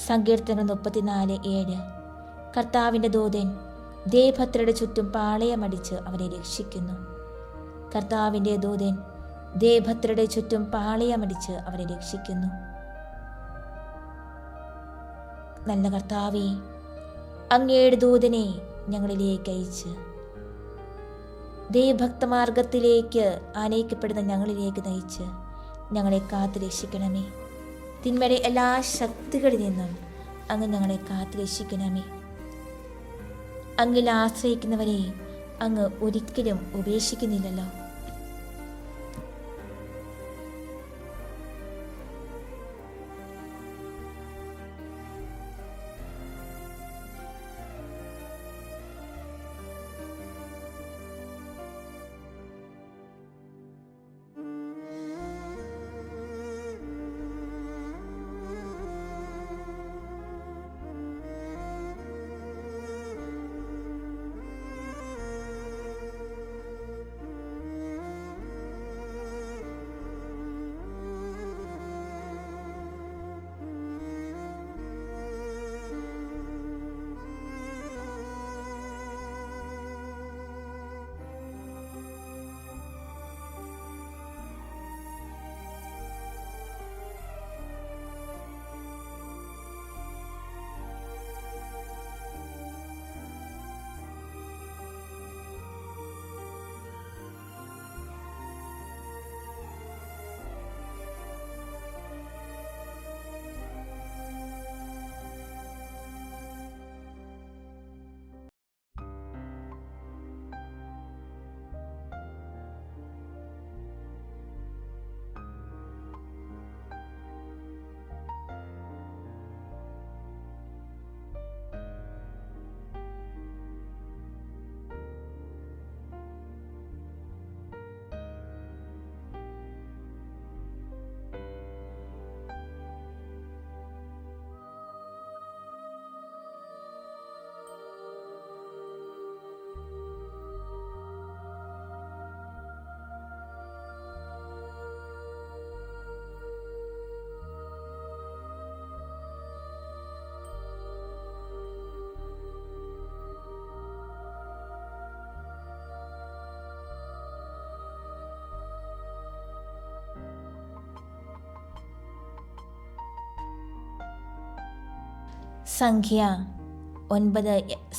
സങ്കീർത്തനങ്ങൾ 34:7. കർത്താവിൻ്റെ ദൂതൻ ദേവഭക്തരുടെ ചുറ്റും പാളയമടിച്ച് അവരെ രക്ഷിക്കുന്നു. കർത്താവിൻ്റെ ദൂതൻ ദേവഭക്തരുടെ ചുറ്റും പാളയമടിച്ച് അവരെ രക്ഷിക്കുന്നു. നല്ല കർത്താവേ, അങ്ങയുടെ ദൂതനെ ഞങ്ങളിലേക്ക് അയച്ച് ദേവഭക്തമാർഗത്തിലേക്ക് ആനയിക്കപ്പെടുന്ന ഞങ്ങളിലേക്ക് നയിച്ച് ഞങ്ങളെ കാത്തു രക്ഷിക്കണമേ. തിന്മയുടെ എല്ലാ ശക്തികളിൽ നിന്നും അങ്ങ് ഞങ്ങളെ കാത്തു രക്ഷിക്കണമേ. അങ്ങിൽ ആശ്രയിക്കുന്നവരെ അങ്ങ് ഒരിക്കലും ഉപേക്ഷിക്കുന്നില്ലല്ലോ.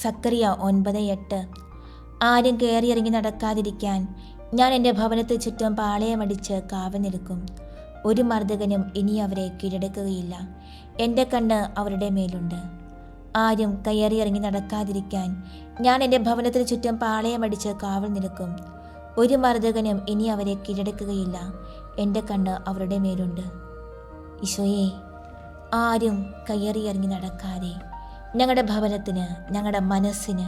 സക്കറിയ 9:8. ആരും കയറിയിറങ്ങി നടക്കാതിരിക്കാൻ ഞാൻ എൻ്റെ ഭവനത്തിന് ചുറ്റും പാളയമടിച്ച് കാവൽ നിൽക്കും. ഒരു മർദ്ദകനും ഇനി അവരെ കീഴടക്കുകയില്ല. എൻ്റെ കണ്ണ് അവരുടെ മേലുണ്ട്. ആരും കയറിയിറങ്ങി നടക്കാതിരിക്കാൻ ഞാൻ എൻ്റെ ഭവനത്തിന് ചുറ്റും പാളയമടിച്ച് കാവൽ നിൽക്കും. ഒരു മർദ്ദകനും ഇനി അവരെ കീഴടക്കുകയില്ല. എൻ്റെ കണ്ണ് അവരുടെ മേലുണ്ട്. ഈശോയെ, ആരും കയറിയിറങ്ങി നടക്കാതെ ഞങ്ങളുടെ ഭവനത്തിന്, ഞങ്ങളുടെ മനസ്സിന്,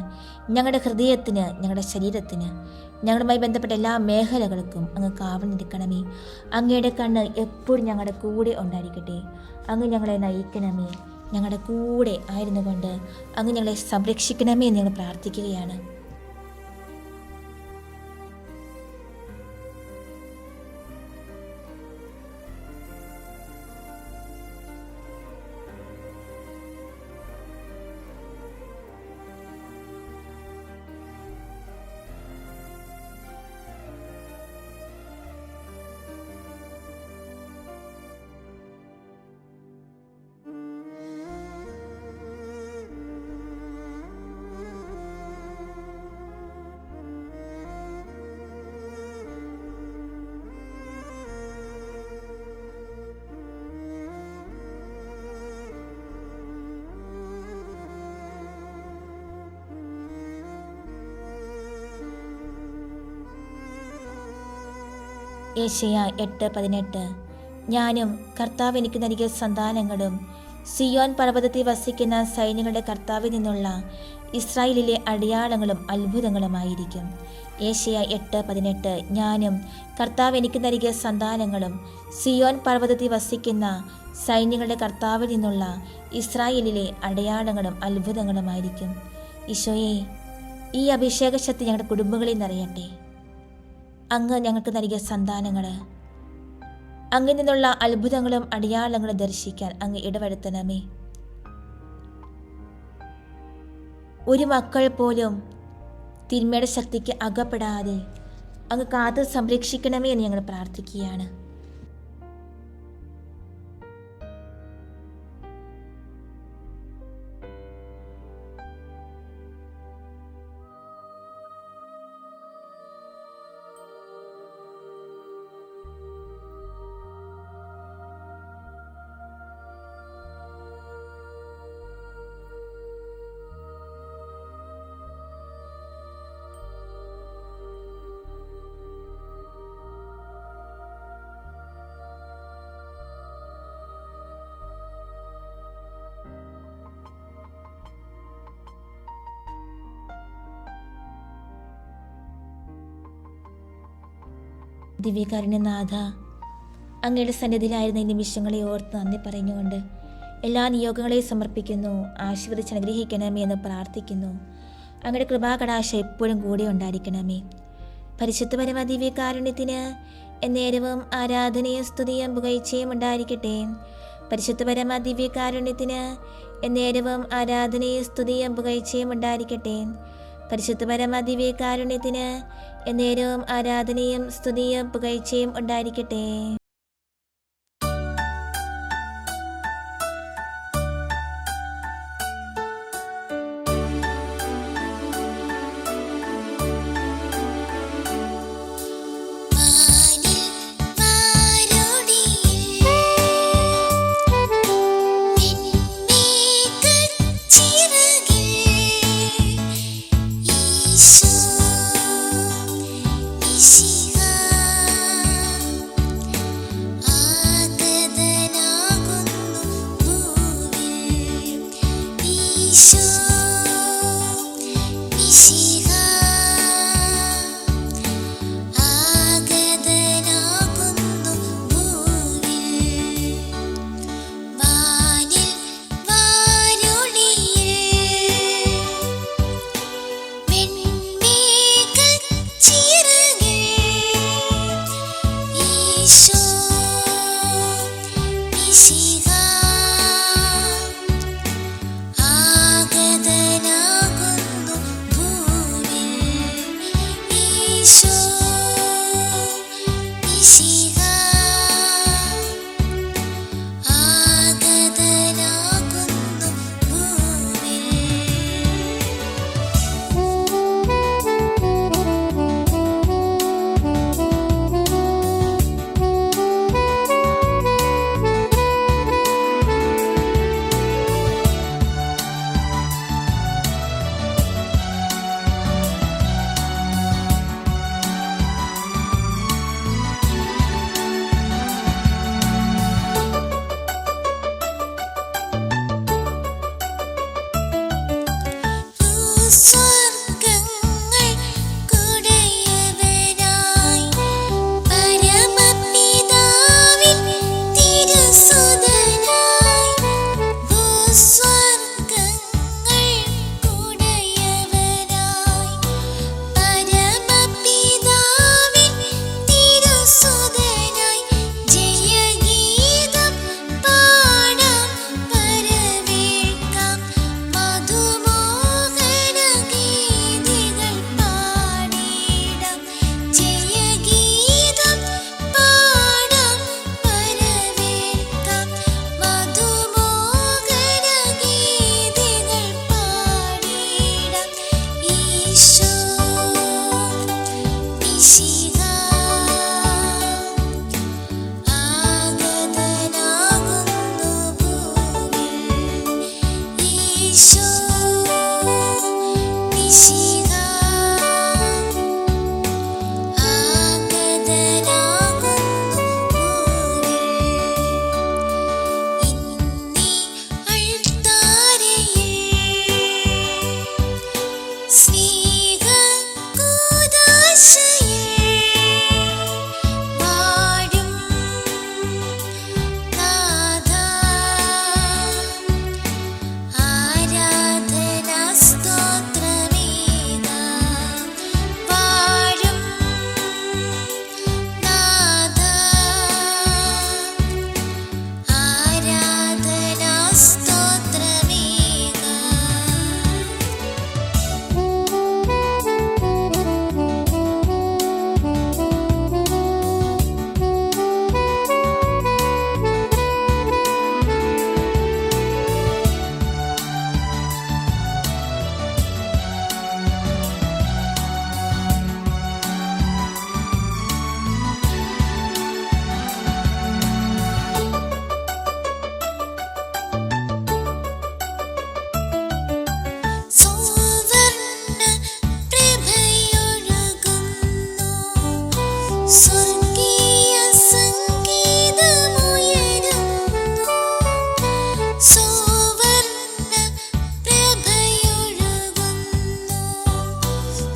ഞങ്ങളുടെ ഹൃദയത്തിന്, ഞങ്ങളുടെ ശരീരത്തിന്, ഞങ്ങളുമായി ബന്ധപ്പെട്ട എല്ലാ മേഖലകൾക്കും അങ്ങ് കാവൽ നിൽക്കണമേ. അങ്ങയുടെ കണ്ണ് എപ്പോഴും ഞങ്ങളുടെ കൂടെ ഉണ്ടായിരിക്കട്ടെ. അങ്ങ് ഞങ്ങളെ നയിക്കണമേ. ഞങ്ങളുടെ കൂടെ ആയിരുന്നു കൊണ്ട് അങ്ങ് ഞങ്ങളെ സംരക്ഷിക്കണമേ എന്ന് ഞങ്ങൾ പ്രാർത്ഥിക്കുകയാണ്. യെശയ്യാ 8:18. ഞാനും കർത്താവ് എനിക്ക് നൽകിയ സന്താനങ്ങളും സിയോൻ പർവ്വതത്തിൽ വസിക്കുന്ന സൈന്യങ്ങളുടെ കർത്താവിൽ നിന്നുള്ള ഇസ്രായേലിലെ അടയാളങ്ങളും അത്ഭുതങ്ങളുമായിരിക്കും. ഏശയ്യ 8:18. ഞാനും കർത്താവ് എനിക്ക് നൽകിയ സന്താനങ്ങളും സിയോൻ പർവ്വതത്തിൽ വസിക്കുന്ന സൈന്യങ്ങളുടെ കർത്താവിൽ നിന്നുള്ള ഇസ്രായേലിലെ അടയാളങ്ങളും അത്ഭുതങ്ങളുമായിരിക്കും. ഈശോയെ, ഈ അഭിഷേക ശക്തി ഞങ്ങളുടെ കുടുംബങ്ങളിൽ നിറയട്ടെ. അങ്ങ് ഞങ്ങൾക്ക് നൽകിയ സന്താനങ്ങൾ, അങ്ങിൽ നിന്നുള്ള അത്ഭുതങ്ങളും അടയാളങ്ങളും ദർശിക്കാൻ അങ്ങ് ഇടവരുത്തണമേ. ഒരു മക്കൾ പോലും തിന്മയുടെ ശക്തിക്ക് അകപ്പെടാതെ അങ്ങ് കാത്ത് സംരക്ഷിക്കണമേ എന്ന് ഞങ്ങൾ പ്രാർത്ഥിക്കുകയാണ്. ദിവ്യകാരുണ്യനാഥ, അങ്ങയുടെ സന്നിധിയിലായിരുന്ന ഈ നിമിഷങ്ങളെ ഓർത്ത് നന്ദി പറഞ്ഞുകൊണ്ട് എല്ലാ നിയോഗങ്ങളെയും സമർപ്പിക്കുന്നു. ആശീർവദിച്ച് അനുഗ്രഹിക്കണമേ എന്ന് പ്രാർത്ഥിക്കുന്നു. അങ്ങയുടെ കൃപാകടാശം എപ്പോഴും കൂടെ ഉണ്ടായിരിക്കണമേ. പരിശുദ്ധ പരമ ദിവ്യകാരുണ്യത്തിന് എന്നേരവും ആരാധനയും സ്തുതിയും പുകഴ്ചയും ഉണ്ടായിരിക്കട്ടെ. പരിശുദ്ധ പരമ ദിവ്യകാരുണ്യത്തിന് എന്നേരവും ആരാധനയും സ്തുതിയും പുകഴ്ചയും ഉണ്ടായിരിക്കട്ടെ. പരിശുദ്ധ പരമ ദിവ്യകാരുണ്യത്തിന് എന്നേരവും ആരാധനയും സ്തുതിയും പുകഴ്ചയും ഉണ്ടായിരിക്കട്ടെ.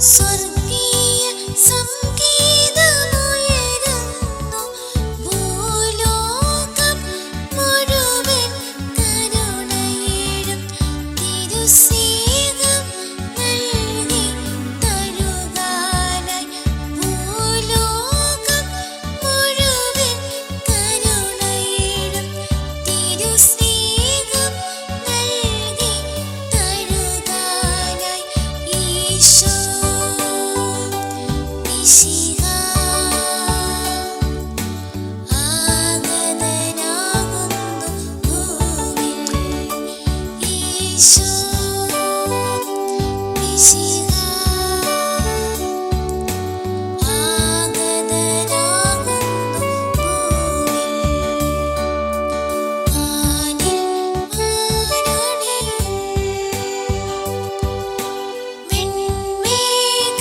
സ്വർഗീയ സംഗീതമുയരുന്നു ഭൂലോകം മുഴുവൻ കരുണയിടും തിരുസ്നേഹം നൽകി തഴുകാനായി ഭൂലോകം മുഴുവൻ കരുണയിടും തിരുസ്നേഹം നൽകി തഴുകാനായി ഈശോ മിശിഹ ആഗതനാകുന്നു ഭൂമിയിൽ. ഈശോ മിശിഹ ആഗതനാകുന്നു ഭൂമിയിൽ. ആനിൽ ആരോണിൽ വെൺമേഘ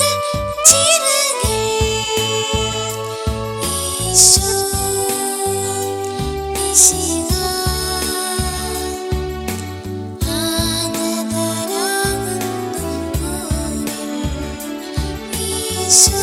ചിറകിൽ ഈശോ മിശിഹ ആഗതനാകുന്നു ഭൂമിയിൽ. ഈശോ